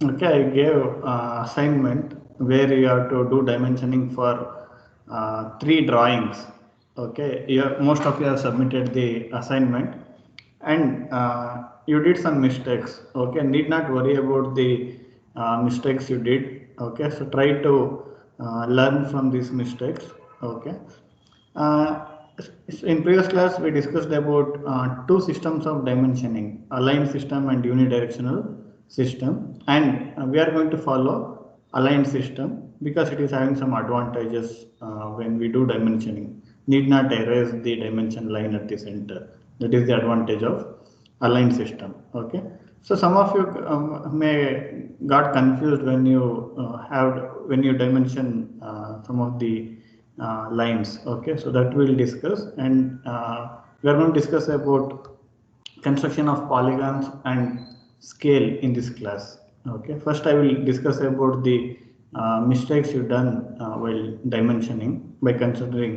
Okay, I gave assignment where you have to do dimensioning for 3 drawings. Okay, most of you have submitted the assignment, and you did some mistakes. Okay, need not worry about the mistakes you did. Okay, so try to learn from these mistakes. Okay. Uh, in previous class, we discussed about 2 systems of dimensioning: aligned system and unidirectional system. And we are going to follow aligned system because it is having some advantages when we do dimensioning. Need not erase the dimension line at the center. That is the advantage of aligned system. Okay. So some of you may got confused when you when you dimension some of the lines. Okay, so that we'll discuss, and we are going to discuss about construction of polygons and scale in this class. Okay, first I will discuss about the mistakes you've done while dimensioning by considering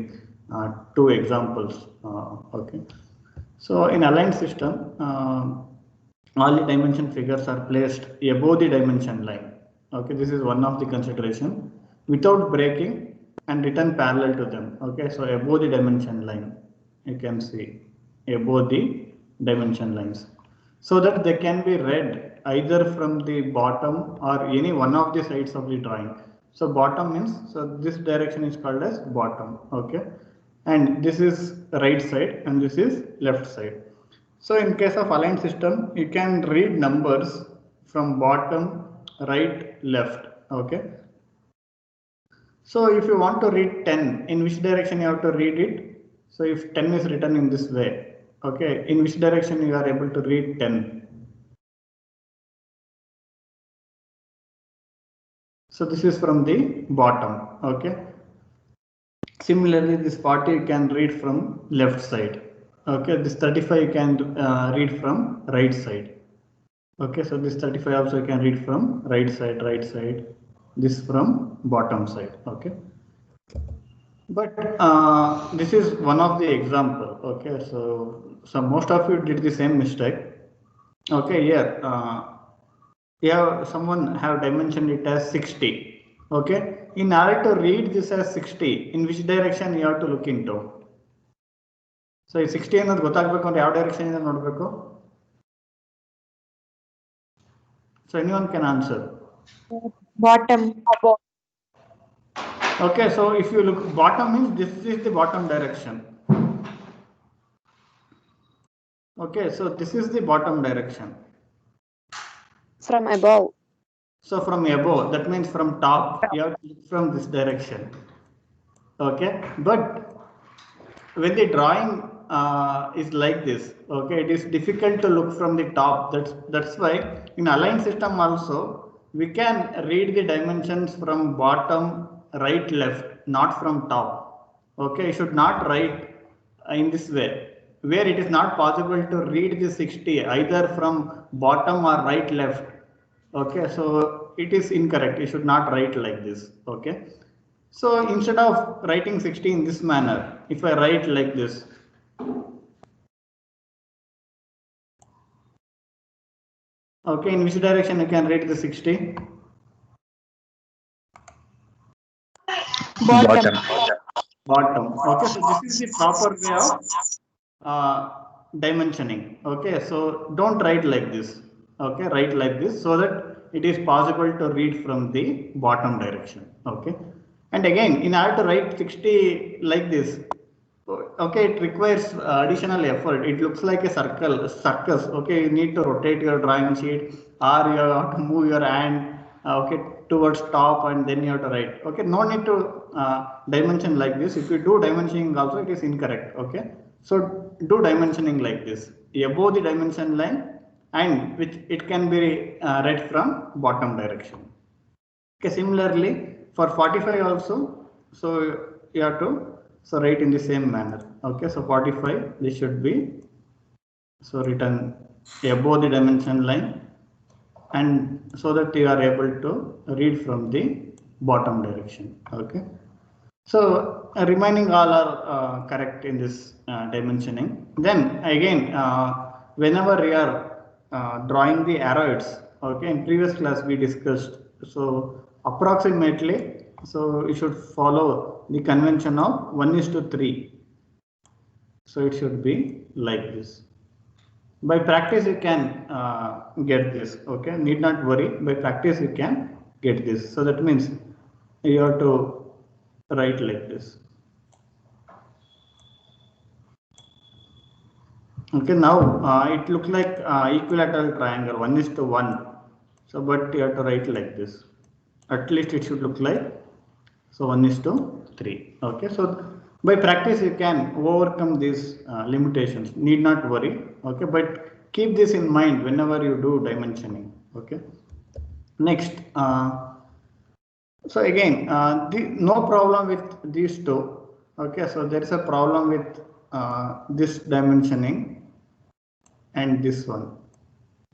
2 examples. Okay, so in aligned system, all the dimension figures are placed above the dimension line. Okay, this is one of the consideration without breaking and written parallel to them. Okay, so above the dimension line, you can see above the dimension lines, so that they can be read either from the bottom or any one of the sides of the drawing. So bottom means, so this direction is called as bottom. Okay, and this is right side and this is left side. So in case of aligned system, you can read numbers from bottom, right, left. Okay. So if you want to read 10, in which direction you have to read it? So if 10 is written in this way, okay, in which direction you are able to read 10? So this is from the bottom. Okay. Similarly, this 40 you can read from left side. Okay, this 35 you can read from right side. Okay, so this 35 also you can read from right side, this from bottom side. Okay, but this is one of the example. Okay, so most of you did the same mistake. Okay, here someone have dimensioned it as 60. Okay, in order to read this as 60, in which direction you have to look into? So ಈ 60 ಅನ್ನೋದು ಗೊತ್ತಾಗಬೇಕು ಅಂದ್ರೆ ಯಾವ direction ಇಂದ ನೋಡಬೇಕು? So anyone can answer. Bottom. Okay, so if you look, bottom means this is the bottom direction. Okay, so this is the bottom direction. From above. So from above, that means from top, you have to look from this direction. Okay, but when the drawing is like this, okay, it is difficult to look from the top. That's why in aligned system also we can read the dimensions from bottom, right, left, not from top. Okay, you should not write in this way, where it is not possible to read the 60 either from bottom or right, left. Okay, so it is incorrect. You should not write like this. Okay, so instead of writing 60 in this manner, if I write like this, okay, in which direction you can read the 60? Bottom. Bottom. Okay, so this is the proper way of dimensioning. Okay, so don't write like this. Okay, write like this so that it is possible to read from the bottom direction. Okay, and again, in order to write 60 like this, okay, it requires additional effort. It looks like a circus. Okay, you need to rotate your drawing sheet, or you have to move your hand okay, towards top, and then you have to write. Okay, no need to dimension like this. If you do dimensioning also, it is incorrect. Okay, so do dimensioning like this above the dimension line, and which it can be read from bottom direction. Okay, similarly for 45 also, so you have to write in the same manner. Okay, so 45, this should be written above the dimension line, and so that you are able to read from the bottom direction. Okay, so remaining all are correct in this dimensioning. Then again, whenever you are drawing the arrowheads, Okay, in previous class we discussed. So approximately, so you should follow the convention of 1:3. So it should be like this. By practice you can get this. Okay, need not worry. By practice you can get this. So that means you have to write like this. Okay, now it looks like equilateral triangle 1:1. So, but you have to write like this. At least it should look like so 1:3. Okay, so by practice you can overcome these limitations. Need not worry. Okay, but keep this in mind whenever you do dimensioning. Okay. Next, so again, no problem with these two. Okay, so there is a problem with this dimensioning and this one.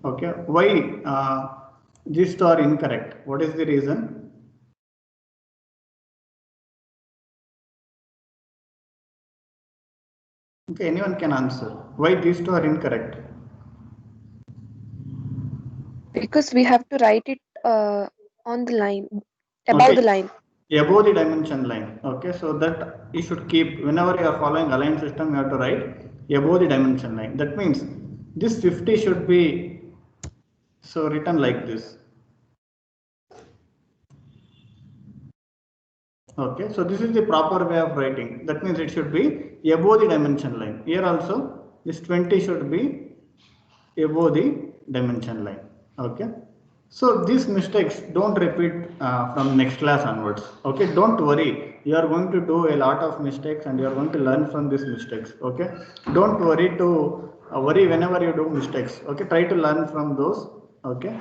Okay, why these two are incorrect? What is the reason? Okay, anyone can answer. Why these two are incorrect? Because we have to write it on the line, above the line. Above the dimension line. Okay, so that you should keep whenever you are following aligned system, you have to write above the dimension line. That means this 50 should be so written like this. Okay, so this is the proper way of writing. That means it should be above the dimension line. Here also this 20 should be above the dimension line. Okay, so these mistakes don't repeat from next class onwards. Okay, don't worry, you are going to do a lot of mistakes and you are going to learn from these mistakes. Okay, don't worry to worry whenever you do mistakes. Okay, try to learn from those. Okay,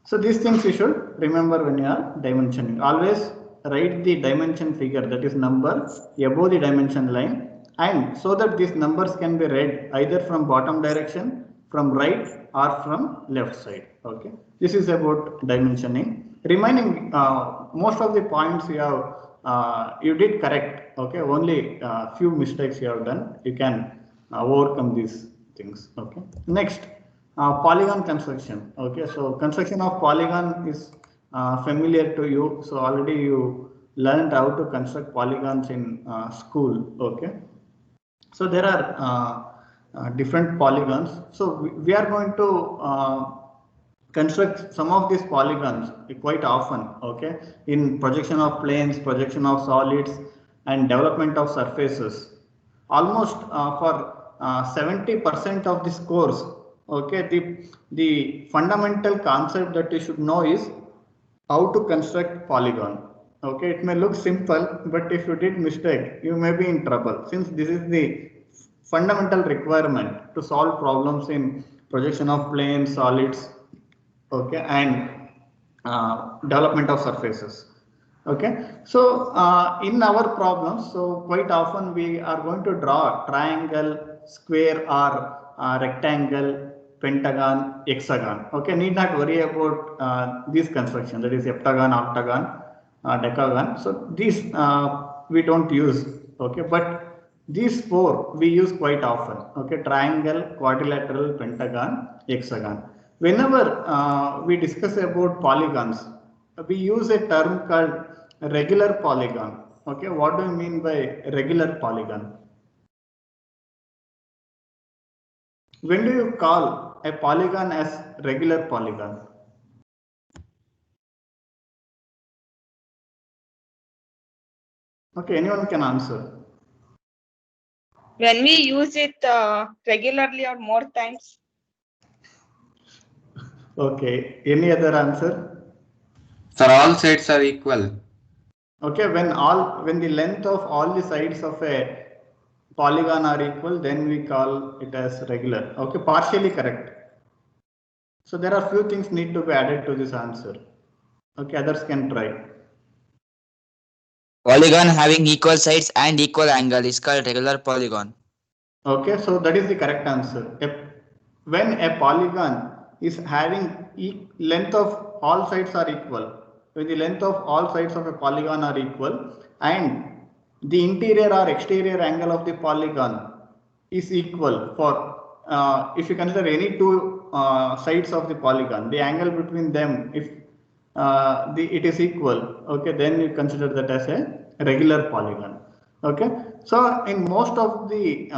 so these things you should remember when you are dimensioning. Always write the dimension figure, that is number, above the dimension line, and so that these numbers can be read either from bottom direction, from right or from left side. Okay, this is about dimensioning. Remaining most of the points you have you did correct. Okay, only few mistakes you have done. You can overcome these things. Okay, next. Polygon construction. Okay, so construction of polygon is familiar to you. So already you learned how to construct polygons in school. Okay, so there are different polygons. So we are going to construct some of these polygons quite often. Okay, in projection of planes, projection of solids, and development of surfaces. Almost for 70% of this course, okay, the fundamental concept that you should know is how to construct polygon. Okay, it may look simple, but if you did mistake, you may be in trouble, since this is the fundamental requirement to solve problems in projection of planes, solids, okay, and development of surfaces. Okay, so in our problems, so quite often we are going to draw triangle, square, or rectangle, pentagon, hexagon. Okay, need not worry about these constructions, that is heptagon, octagon, decagon. So these we don't use. Okay, but these four we use quite often. Okay, triangle, quadrilateral, pentagon, hexagon. Whenever we discuss about polygons, we use a term called regular polygon. Okay, what do you mean by regular polygon? When do you call a polygon as regular polygon? Okay, anyone can answer. When we use it regularly or more times. Okay, any other answer? Sir, all sides are equal. Okay, when the length of all the sides of a polygon are equal, then we call it as regular. Okay, partially correct. So there are few things need to be added to this answer. Okay, others can try. Polygon having equal sides and equal angle is called regular polygon. Okay, so that is the correct answer. When a polygon is having length of all sides are equal, when the length of all sides of a polygon are equal and the interior or exterior angle of the polygon is equal for if you consider any two sides of the polygon, the angle between them, if it is equal, okay, then you consider that as a regular polygon. Okay, so in most of the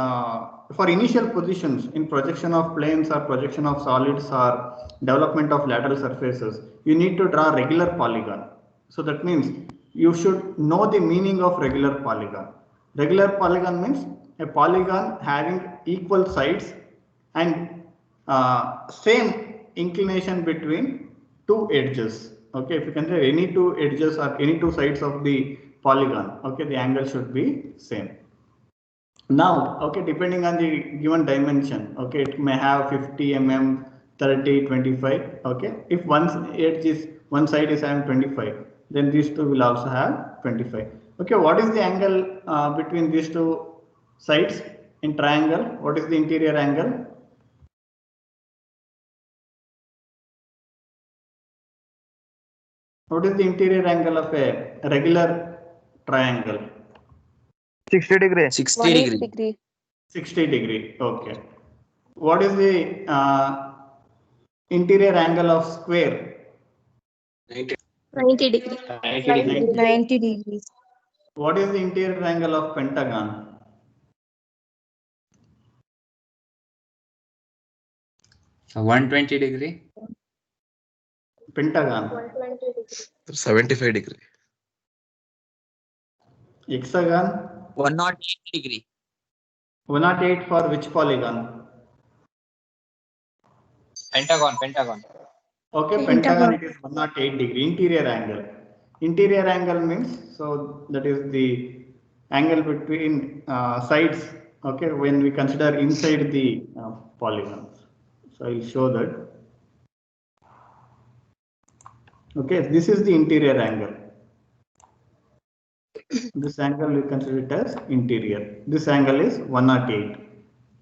for initial positions in projection of planes or projection of solids or development of lateral surfaces, you need to draw regular polygon. So that means you should know the meaning of regular polygon. Regular polygon means a polygon having equal sides and same inclination between two edges. Okay, if you consider any two edges or any two sides of the polygon, okay, the angle should be same. Now, okay, depending on the given dimension, okay, it may have 50 mm, 30, 25. Okay, if one side is having 25, then these two will also have 25. Okay, what is the angle between these two sides in triangle? What is the interior angle? What is the interior angle of a regular triangle? 60 degree. 60 180 degree. degree. 60 degree. Okay. What is the interior angle of square? 90 degree. 90 degrees. What is the interior angle of pentagon? So 120 degree. Pentagon. 75 degree. Hexagon. 108 degree. 108 for which polygon? Pentagon. Okay, pentagon it is 108 degree interior angle. Interior angle means, so that is the angle between sides, okay, when we consider inside the polygons. So I will show that. Okay, this is the interior angle. This angle we consider it as interior. This angle is 108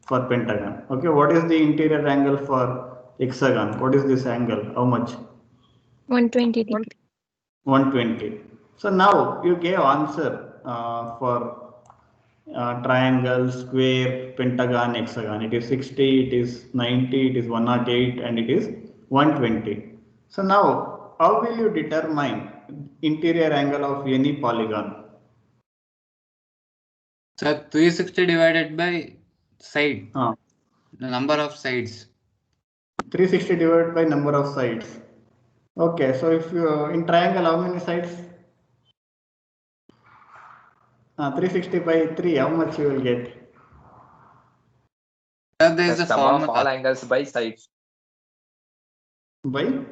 for pentagon. Okay, what is the interior angle for hexagon? What is this angle? How much? 120 degree. 120. So now you gave answer for triangle, square, pentagon, hexagon. It is 60, it is 90, it is 108, and it is 120. So now, how will you determine interior angle of any polygon? So 360 divided by side. Uh, The number of sides. 360 divided by number of sides. Okay, so if you in triangle, how many sides? 360 by 3, how much you will get? There is a Sum of all formula. angles by sides. By?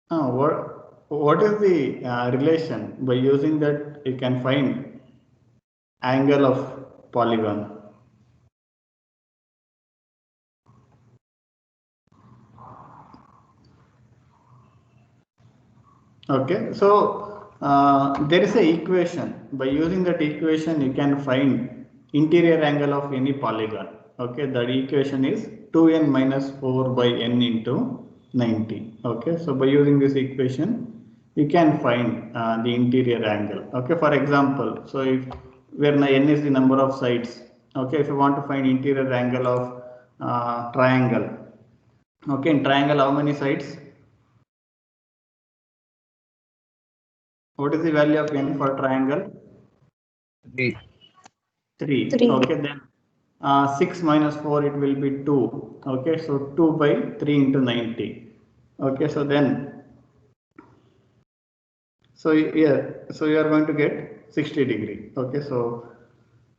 What is the relation? By using that, you can find angle of polygon. Okay, so there is a equation. By using that equation, you can find interior angle of any polygon. Okay, that equation is 2n minus 4 by n into 90. Okay, so by using this equation, you can find the interior angle. Okay, for example, so if where n is the number of sides. Okay, if you want to find interior angle of triangle. Okay, in triangle, how many sides? What is the value of n for triangle? 3. 3. Okay, then 6 minus 4, it will be 2. Okay, so 2 by 3 into 90. Okay, so then, so here, so you are going to get 60 degree. Okay, so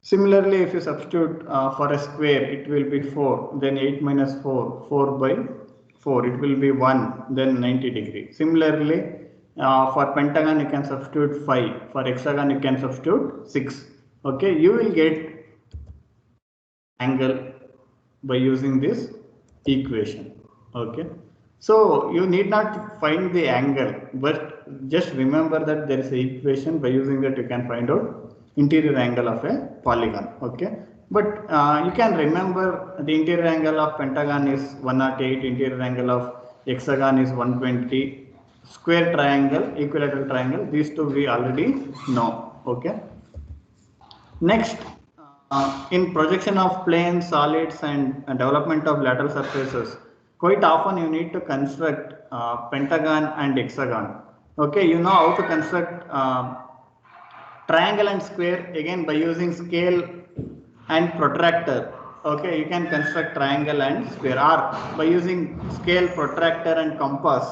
similarly, if you substitute for a square, it will be 4. Then 8 minus 4, 4 by 4, it will be 1. Then 90 degree. Similarly, for pentagon, you can substitute 5. For hexagon, you can substitute 6. Okay, you will get angle by using this equation. Okay, so you need not find the angle, but just remember that there is an equation. By using that, you can find out interior angle of a polygon. Okay, but you can remember the interior angle of pentagon is 108, interior angle of hexagon is 120, square triangle, equilateral triangle, these two we already know. Okay, next in projection of planes, solids, and development of lateral surfaces, quite often you need to construct pentagon and hexagon. Okay, you know how to construct triangle and square again by using scale and protractor. Okay, you can construct triangle and square, or by using scale, protractor, and compass.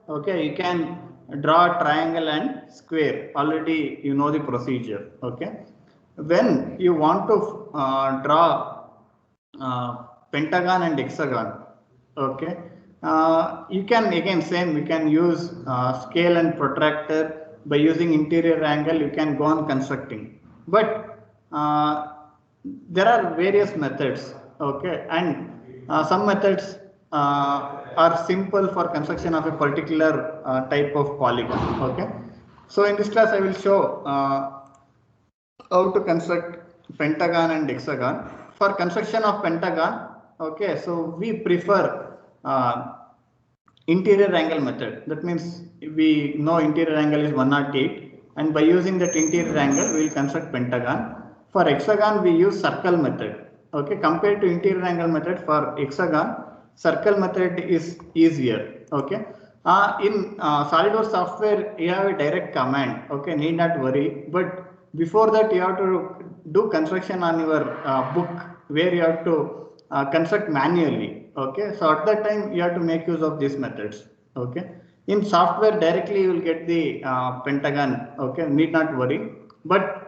Okay, you can draw triangle and square. Already you know the procedure. Okay, when you want to draw pentagon and hexagon, okay, you can again same, you can use scale and protractor. By using interior angle you can go on constructing, but there are various methods. Okay, and some methods are simple for construction of a particular type of polygon. Okay, so in this class I will show how to construct pentagon and hexagon. For construction of pentagon, okay, so we prefer interior angle method. That means we know interior angle is 108, and by using that interior angle we will construct pentagon. For hexagon we use circle method. Okay, compared to interior angle method, for hexagon circle method is easier. Okay, in SolidWorks software you have a direct command. Okay, need not worry, but before that you have to do construction on your book, where you have to construct manually. Okay, so at that time you have to make use of these methods. Okay, in software directly you will get the pentagon. Okay, need not worry, but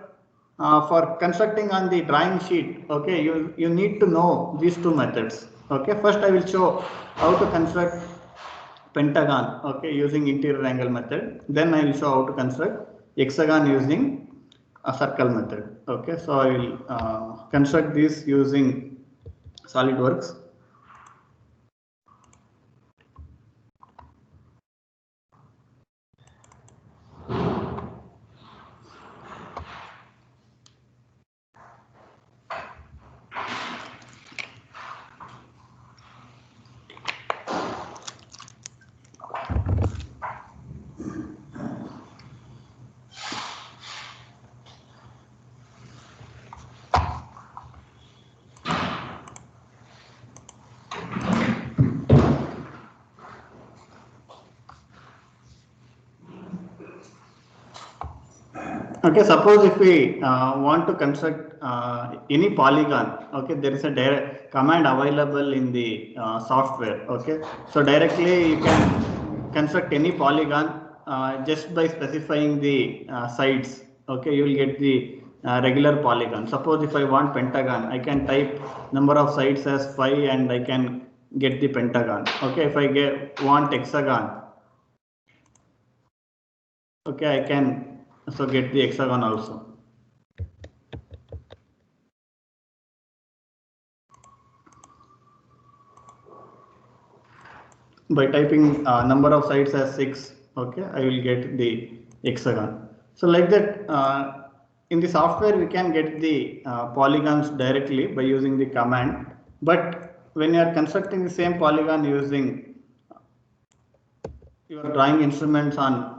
for constructing on the drawing sheet, okay, you need to know these two methods. Okay, first I will show how to construct pentagon, okay, using interior angle method. Then I will show how to construct hexagon using a circle method. Okay, so I will construct this using SolidWorks. Okay, suppose if we want to construct any polygon, okay, there is a direct command available in the software. Okay, so directly you can construct any polygon just by specifying the sides. Okay, you will get the regular polygon. Suppose if I want pentagon, I can type number of sides as 5 and I can get the pentagon. Okay, if I want hexagon, okay, I can get the hexagon also. By typing number of sides as 6, okay, I will get the hexagon. So like that, in the software we can get the polygons directly by using the command, but when you are constructing the same polygon using your drawing instruments on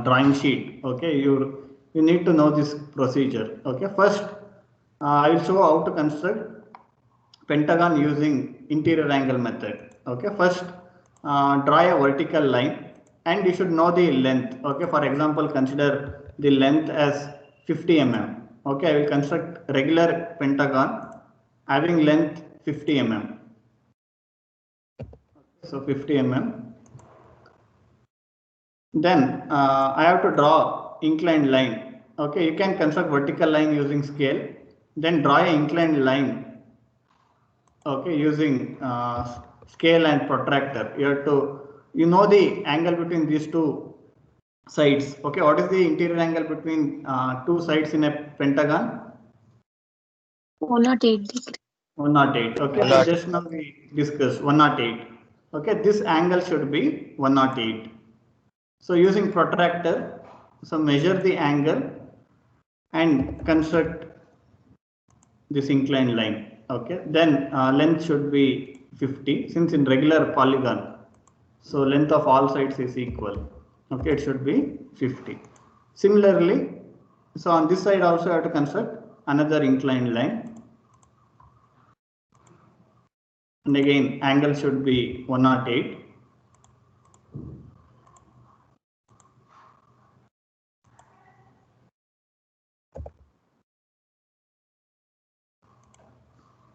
drawing sheet, okay, you need to know this procedure. Okay, first I will show how to construct pentagon using interior angle method. Okay, first draw a vertical line and you should know the length. Okay, for example, consider the length as 50 mm. Okay, I will construct regular pentagon having length 50 mm. So 50 mm. Then I have to draw inclined line. Okay, you can construct vertical line using scale, then draw an inclined line. Okay, using scale and protractor. You have to, you know the angle between these two sides. Okay, what is the interior angle between two sides in a pentagon? 108 degree. 108. Okay, so just now we discussed 108. Okay, this angle should be 108. So using protractor, so measure the angle and construct this inclined line. Okay, then length should be 50, since in regular polygon, so length of all sides is equal. Okay, it should be 50. Similarly, so on this side also I have to construct another inclined line. And again, angle should be 108.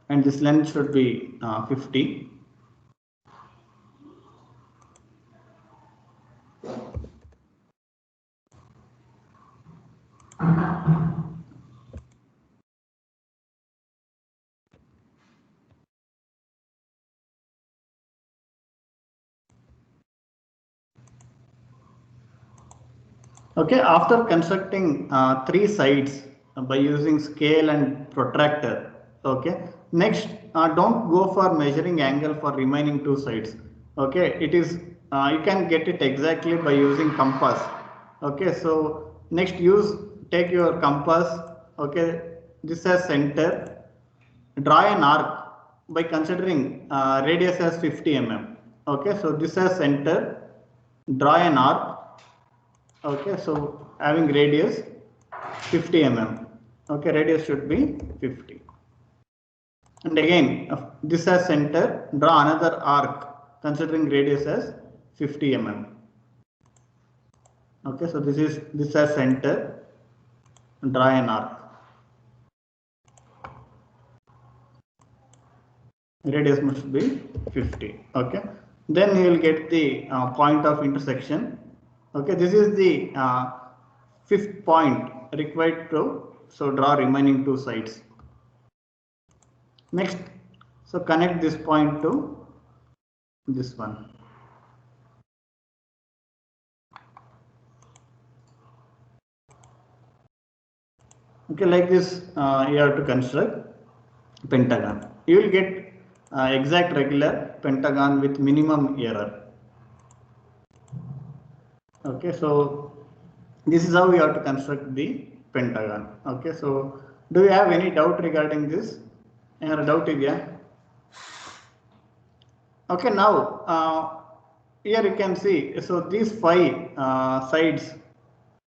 And this length should be 50. Okay, after constructing 3 sides by using scale and protractor, okay, next don't go for measuring angle for remaining 2 sides. Okay, it is you can get it exactly by using compass. Okay, so next take your compass. Okay, this as center. Draw an arc by considering radius as 50 mm. Okay, so this as center. Draw an arc. Okay, so having radius 50 mm. Okay, radius should be 50. And again, this as center, draw another arc considering radius as 50 mm. Okay, so this as center, draw an arc. Radius must be 50. Okay, then you will get the point of intersection. Okay, this is the 5th point required to draw remaining 2 sides. Next, so connect this point to this one. Okay, like this you have to construct pentagon. You will get exact regular pentagon with minimum error. Okay, so this is how we have to construct the pentagon. Okay, so do you have any doubt regarding this? Any doubt idea? Okay, now here you can see, so these 5 sides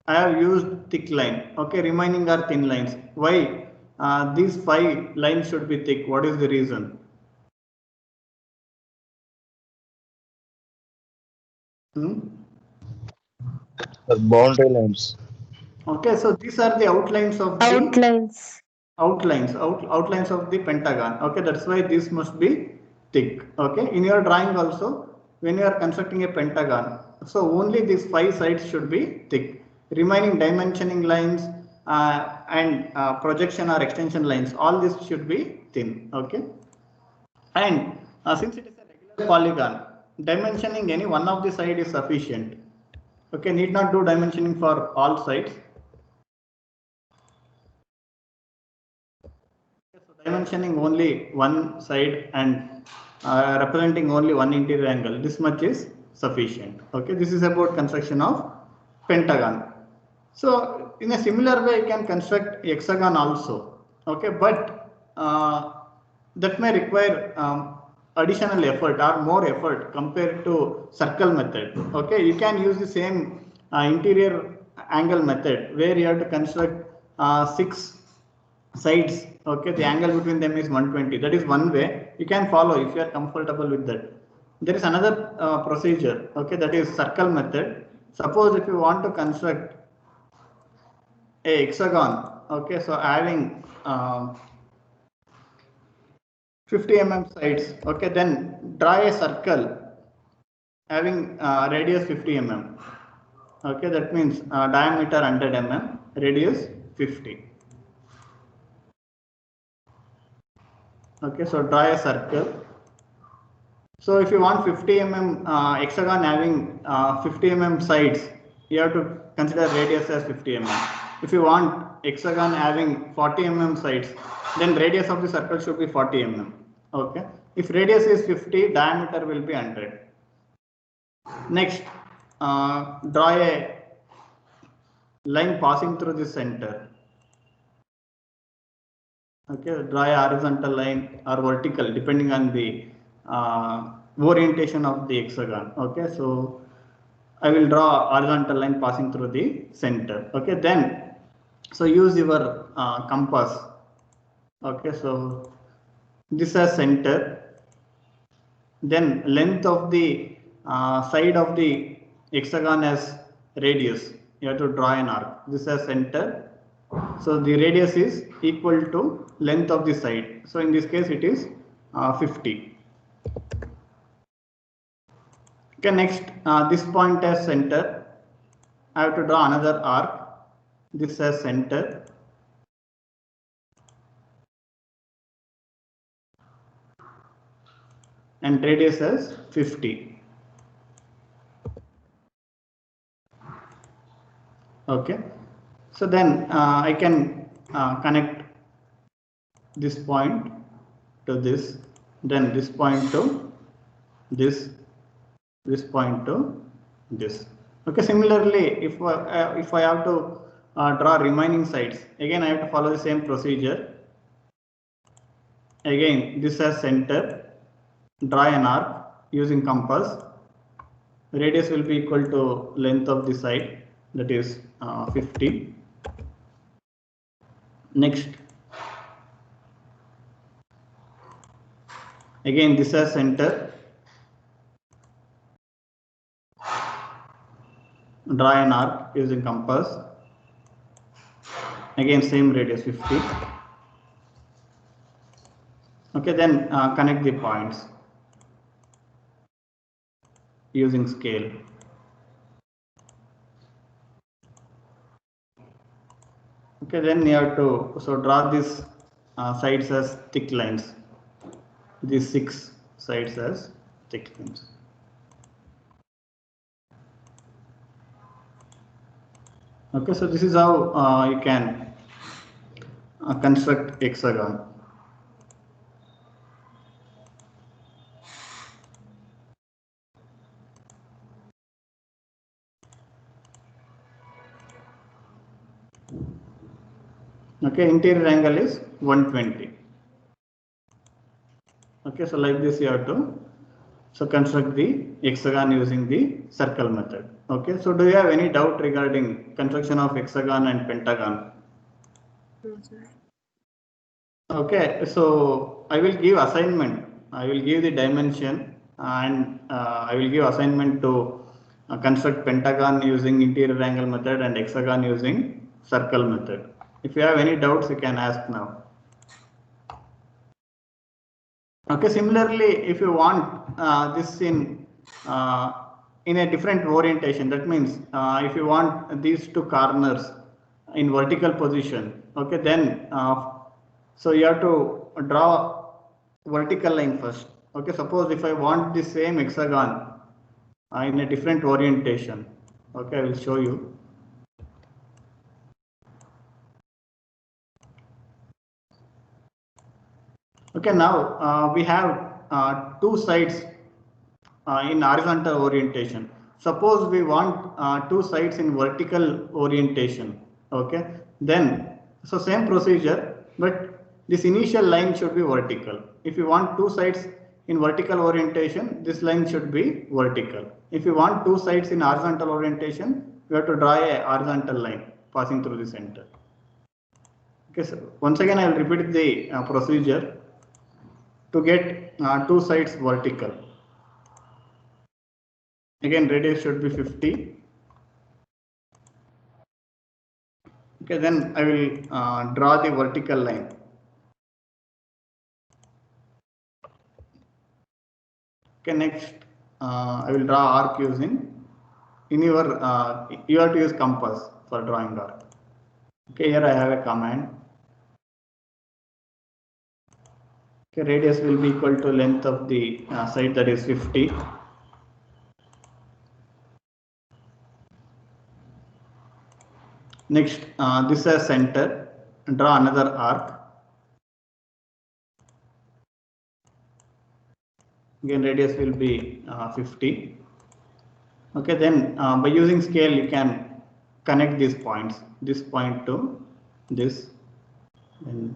I have used thick line. Okay, remaining are thin lines. Why these 5 lines should be thick? What is the reason? Boundary lines. Okay, so these are the outlines of the outlines of the pentagon. Okay, that's why this must be thick. Okay, in your drawing also, when you are constructing a pentagon, so only these 5 sides should be thick. Remaining dimensioning lines and projection or extension lines, all this should be thin. Okay, and since it is a regular polygon, dimensioning any one of the side is sufficient. Okay, need not do dimensioning for all sides. So dimensioning only one side and representing only one interior angle, this much is sufficient. Okay, this is about construction of pentagon. So in a similar way, you can construct hexagon also. Okay, but that may require additional effort or more effort compared to circle method. Okay, you can use the same interior angle method where you have to construct 6 sides. Okay, the angle between them is 120. That is one way you can follow if you are comfortable with that. There is another procedure. Okay, that is circle method. Suppose if you want to construct a hexagon. Okay, so having 50 mm sides. Okay, then draw a circle having radius 50 mm. Okay, that means diameter 100 mm, radius 50. Okay, so draw a circle. So if you want 50 mm hexagon having 50 mm sides, you have to consider radius as 50 mm. If you want hexagon having 40 mm sides, then radius of the circle should be 40 mm. Okay, if radius is 50, diameter will be 100. Next, draw a line passing through the center. Okay, draw a horizontal line or vertical depending on the orientation of the hexagon. Okay, so I will draw a horizontal line passing through the center. Okay, then So use your compass. Okay, so this as center. Then length of the side of the hexagon as radius. You have to draw an arc. This as center. So the radius is equal to length of the side. So in this case it is 50. Okay, next this point as center. I have to draw another arc. This as center. And radius as 50. Okay, so then I can connect this point to this, then this point to this point to this. Okay, similarly, if I have to draw remaining sides, again I have to follow the same procedure. Again, this as center, draw an arc using compass. Radius will be equal to length of the side, that is 50. Next, again this as center, draw an arc using compass. Again same radius 50. Okay, then connect the points using scale. Okay, then you have to draw these sides as thick lines. These 6 sides as thick lines. Okay, so this is how you can construct hexagon. Okay, interior angle is 120. Okay, so like this you have to construct the hexagon using the circle method. Okay, so do you have any doubt regarding construction of hexagon and pentagon? Okay, so I will give assignment. I will give the dimension and I will give assignment to construct pentagon using interior angle method and hexagon using circle method. If you have any doubts, you can ask now. Okay, similarly, if you want this in a different orientation, that means if you want these 2 corners in vertical position, okay, then so you have to draw vertical line first. Okay, suppose if I want the same hexagon in a different orientation, okay, I will show you. Okay, now we have 2 sides in horizontal orientation. Suppose we want 2 sides in vertical orientation. Okay, then so same procedure, but this initial line should be vertical. If you want 2 sides in vertical orientation, this line should be vertical. If you want 2 sides in horizontal orientation, you have to draw a horizontal line passing through the center. Okay, so once again I will repeat the procedure to get 2 sides vertical. Again radius should be 50. Okay, then I will draw the vertical line. Okay, next I will draw arc using in your you have to use compass for drawing arc. Okay, here I have a command. Okay, radius will be equal to length of the side, that is 50. Next, this as center, draw another arc. Again radius will be 50. Okay, then by using scale you can connect these points, this point to this, and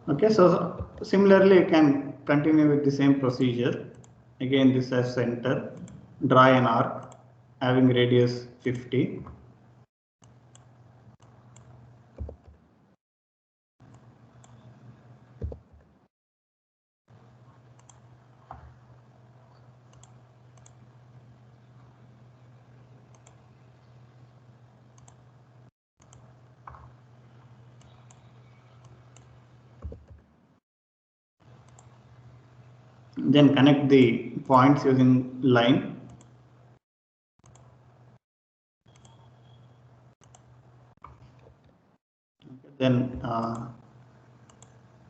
okay, so similarly you can continue with the same procedure. Again, this as center. Draw an arc having radius 50. Then connect the points using line. Then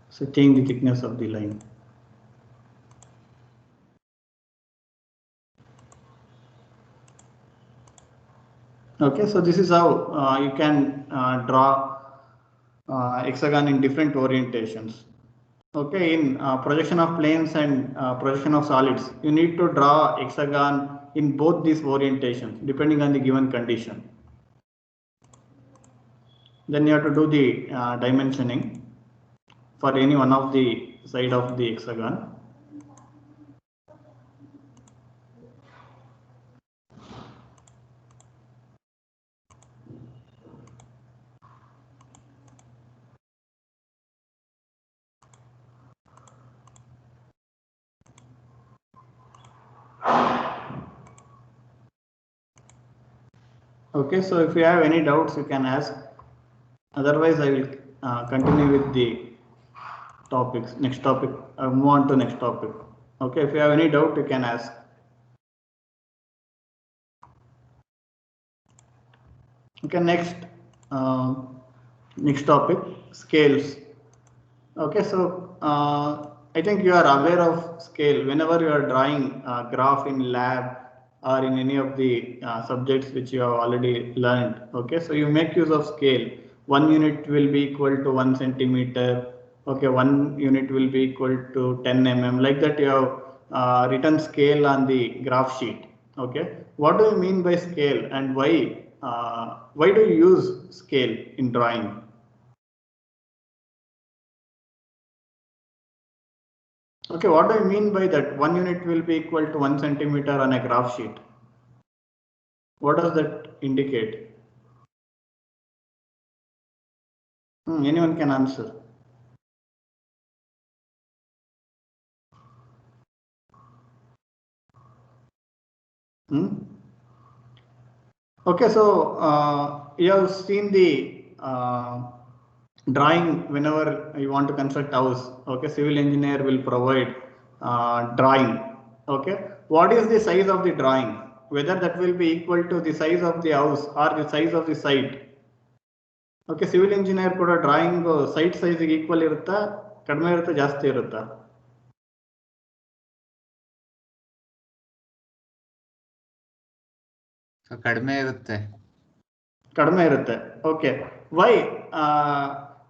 so change the thickness of the line. Okay, so this is how you can draw hexagon in different orientations. Okay, in projection of planes and projection of solids, you need to draw hexagon in both these orientations depending on the given condition. Then you have to do the dimensioning for any one of the side of the hexagon. Okay, so if you have any doubts, you can ask. Otherwise, I will continue with the topics. Next topic, I'll move on to next topic. Okay, if you have any doubt, you can ask. Okay, next topic, scales. Okay, so I think you are aware of scale whenever you are drawing a graph in lab or in any of the subjects which you have already learned. Okay, so you make use of scale. 1 unit will be equal to 1 centimeter. Okay, 1 unit will be equal to 10 mm. Like that, you have written scale on the graph sheet. Okay, what do you mean by scale and why? Why do you use scale in drawing? Okay, what do you mean by that? 1 unit will be equal to 1 centimeter on a graph sheet. What does that indicate? Anyone can answer. Okay, so you have seen the drawing whenever you want to construct house. Okay, civil engineer will provide drawing. Okay, what is the size of the drawing? Whether that will be equal to the size of the house or the size of the site. Okay, civil engineer ಕೂಡ drawing site size equal ಇರುತ್ತಾ ಕಡಿಮೆ ಇರುತ್ತಾ ಜಾಸ್ತಿ ಇರುತ್ತಾ? ಕಡಿಮೆ ಇರುತ್ತೆ. ಕಡಿಮೆ ಇರುತ್ತೆ. Okay, why?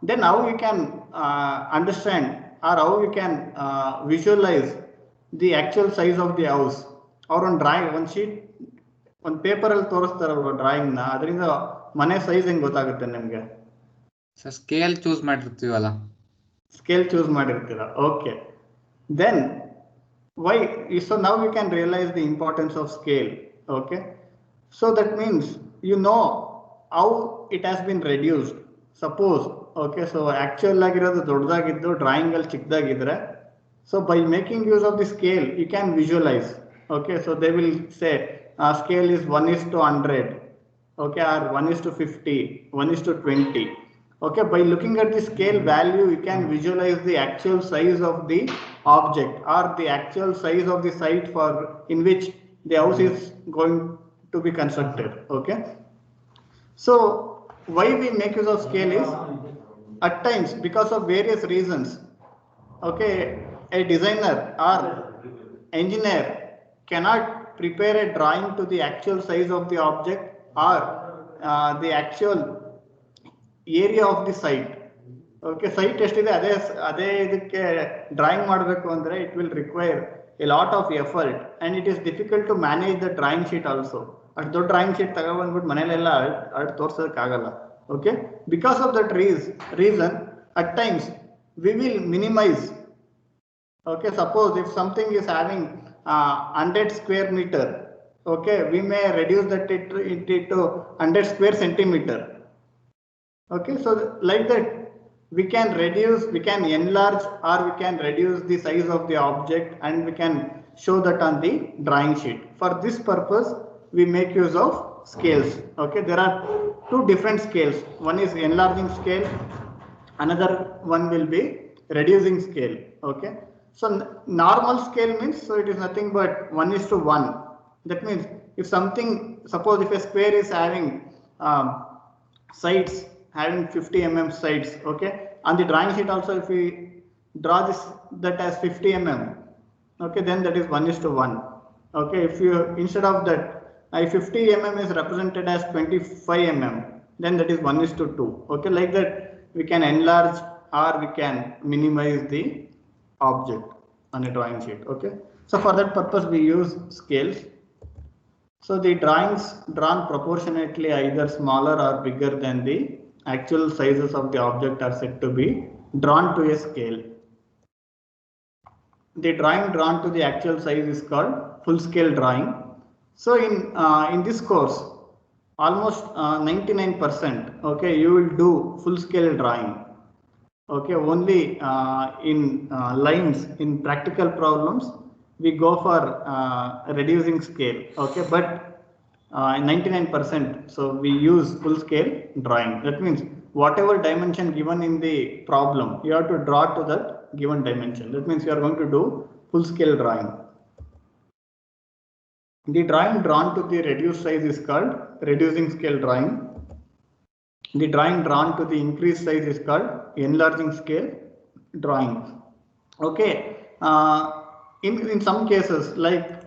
Then how we can understand or how we can visualize the actual size of the house or on drawing one sheet ಒಂದು ಪೇಪರ್ ಅಲ್ಲಿ ತೋರಿಸ್ತಾರಲ್ವ ಡ್ರಾಯಿಂಗ್ ನ ಅದರಿಂದ ಮನೆ ಸೈಜ್ ಹೆಂಗ್ ಗೊತ್ತಾಗುತ್ತೆ ನಿಮ್ಗೆ? ಸ್ಕೇಲ್ ಚೂಸ್ ಮಾಡಿರ್ತೀವಲ್ಲ. ಸ್ಕೇಲ್ ಚೂಸ್ ಮಾಡಿರ್ತೀರಾ. Okay, then why? So now you can realize the importance of scale. Okay, so that means you know how it has been reduced. Suppose okay, so actual ಆಗಿರೋದು ದೊಡ್ಡದಾಗಿದ್ದು drawing ಅಲ್ಲಿ ಚಿಕ್ಕದಾಗಿದ್ರೆ, so by making use of the scale you can visualize. Okay, so they will say scale is 1:100, okay, or 1:50, 1:20. Okay, by looking at the scale value you can visualize the actual size of the object or the actual size of the site for in which the house is going to be constructed. Okay, so why we make use of scale is at times because of various reasons. Okay, a designer or engineer cannot prepare a drawing to the actual size of the object or the actual area of the site. Okay, site ಎಷ್ಟಿದೆ ಅದೇ ಇದಕ್ಕೆ drawing ಮಾಡಬೇಕು ಅಂದ್ರೆ it will require a lot of effort and it is difficult to manage the drawing sheet also. ಅಷ್ಟು ದೊಡ್ಡ drawing sheet ತಗೊಂಡ್ಬಂದ್ಬಿಟ್ಟು ಮನೇಲೆಲ್ಲ ಅಷ್ಟು ತೋರ್ಸೋದಕ್ಕಾಗಲ್ಲ. Okay, because of that reason at times we will minimize. Okay, suppose if something is having 100 square meter, okay, we may reduce that into 100 square centimeter. Okay, so like that we can reduce, we can enlarge, or we can reduce the size of the object, and we can show that on the drawing sheet. For this purpose, we make use of scales. Okay, there are two different scales. One is enlarging scale, another one will be reducing scale. Okay, so normal scale means, so it is nothing but 1:1. That means if something, suppose if a square is having sides having 50 mm sides, okay, on the drawing sheet also if we draw this that as 50 mm, okay, then that is 1:1. Okay, if you instead of that, if 50 mm is represented as 25 mm, then that is 1:2. Okay, like that we can enlarge or we can minimize the object on a drawing sheet. Okay, so for that purpose we use scales. So the drawings drawn proportionately either smaller or bigger than the actual sizes of the object are said to be drawn to a scale. The drawing drawn to the actual size is called full scale drawing. So in this course, almost 99%, okay, you will do full scale drawing. Okay, only in lines, in practical problems we go for reducing scale. Okay, but 99%, so we use full scale drawing. That means whatever dimension given in the problem, you have to draw to that given dimension. That means you are going to do full scale drawing. The drawing drawn to the reduced size is called reducing scale drawing. The drawing drawn to the increased size is called enlarging scale drawing. Okay, in some cases, like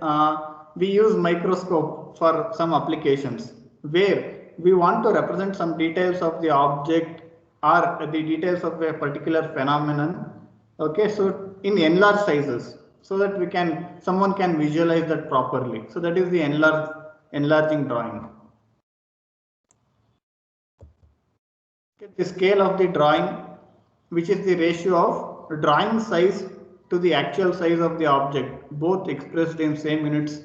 we use microscope for some applications where we want to represent some details of the object or the details of a particular phenomenon. Okay, so in enlarged sizes, so that we can, someone can visualize that properly. So that is the enlarging drawing. The scale of the drawing, which is the ratio of drawing size to the actual size of the object, both expressed in same units,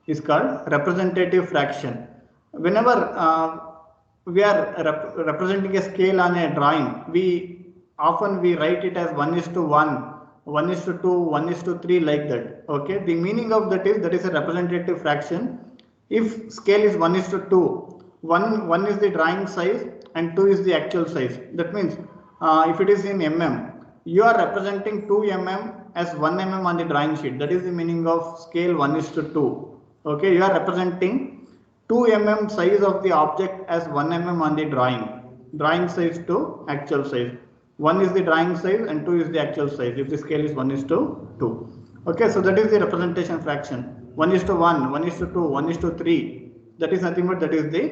is called representative fraction. Whenever we are representing a scale on a drawing, we write it as 1:1, 1:2, 1:3, like that. Okay, the meaning of that is a representative fraction. If scale is 1:2, 1 is the drawing size and 2 is the actual size. That means if it is in mm, you are representing 2 mm as 1 mm on the drawing sheet. That is the meaning of scale 1:2. Okay, you are representing 2 mm size of the object as 1 mm on the drawing size to actual size. 1 is the drawing size and 2 is the actual size if the scale is 1:2. Okay, so that is the representation fraction. 1:1, 1:2, 1:3. That is nothing but that is the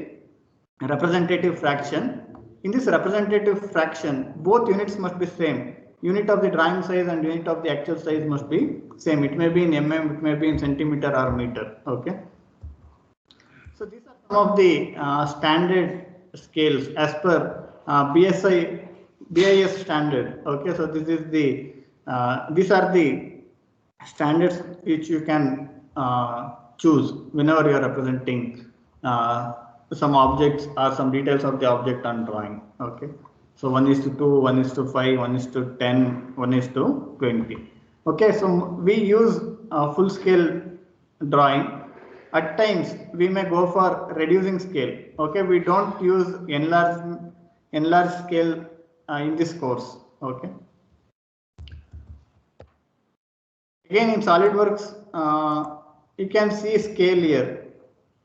representative fraction. In this representative fraction, both units must be same. Unit of the drawing size and unit of the actual size must be same. It may be in mm, it may be in centimeter or meter. Okay. So these are some of the standard scales as per BIS standard. Okay. So this is the these are the standards which you can choose whenever you are representing some objects or some details of the object on drawing. Okay, so 1:2, 1:5, 1:10, 1:20. Okay, so we use full scale drawing. At times we may go for reducing scale. Okay, we don't use enlarged scale in this course. Okay. Again in SolidWorks, you can see scale here.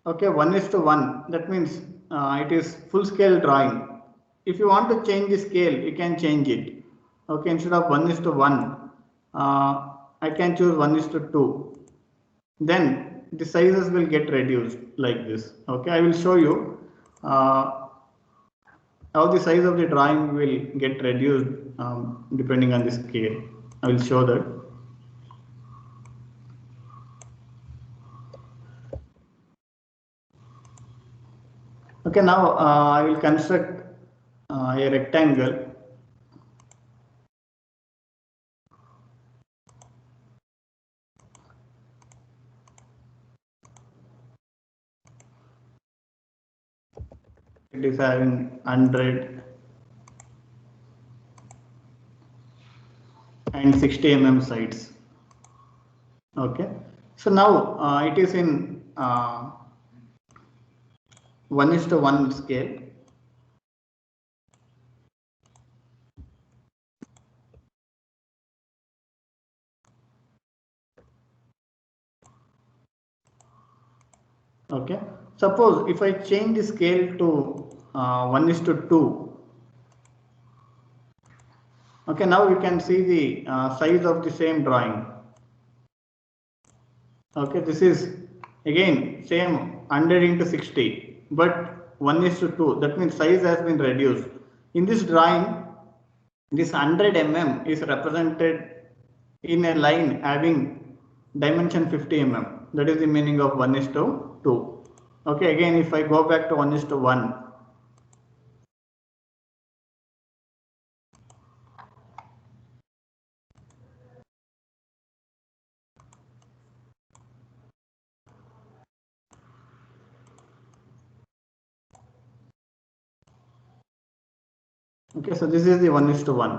Okay, 1:1. That means it is full scale drawing. If you want to change the scale, you can change it. Okay, instead of 1:1, I can choose 1:2. Then the sizes will get reduced like this. Okay, I will show you how the size of the drawing will get reduced depending on the scale. I will show that. Okay, now I will construct a rectangle. it is having 100 and 60 mm sides. Okay, so now it is in 1:1 scale. Okay, suppose if I change the scale to 1:2. Okay, now you can see the size of the same drawing. Okay, this is again same 100 into 60, but 1:2. That means size has been reduced. In this drawing, this 100 mm is represented in a line having dimension 50 mm. That is the meaning of 1:2. Okay, again if I go back to 1:1. Okay, so this is the 1:1.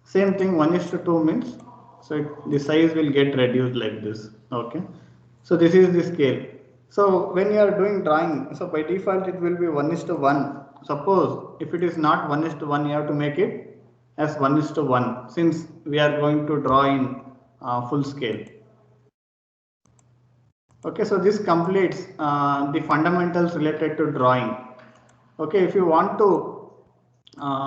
Same thing 1:2 means, so the size will get reduced like this. Okay, so this is the scale. So when you are doing drawing, so by default it will be 1:1. Suppose if it is not 1:1, you have to make it as 1:1 since we are going to draw in full scale. Okay, so this completes the fundamentals related to drawing. Okay, if you want to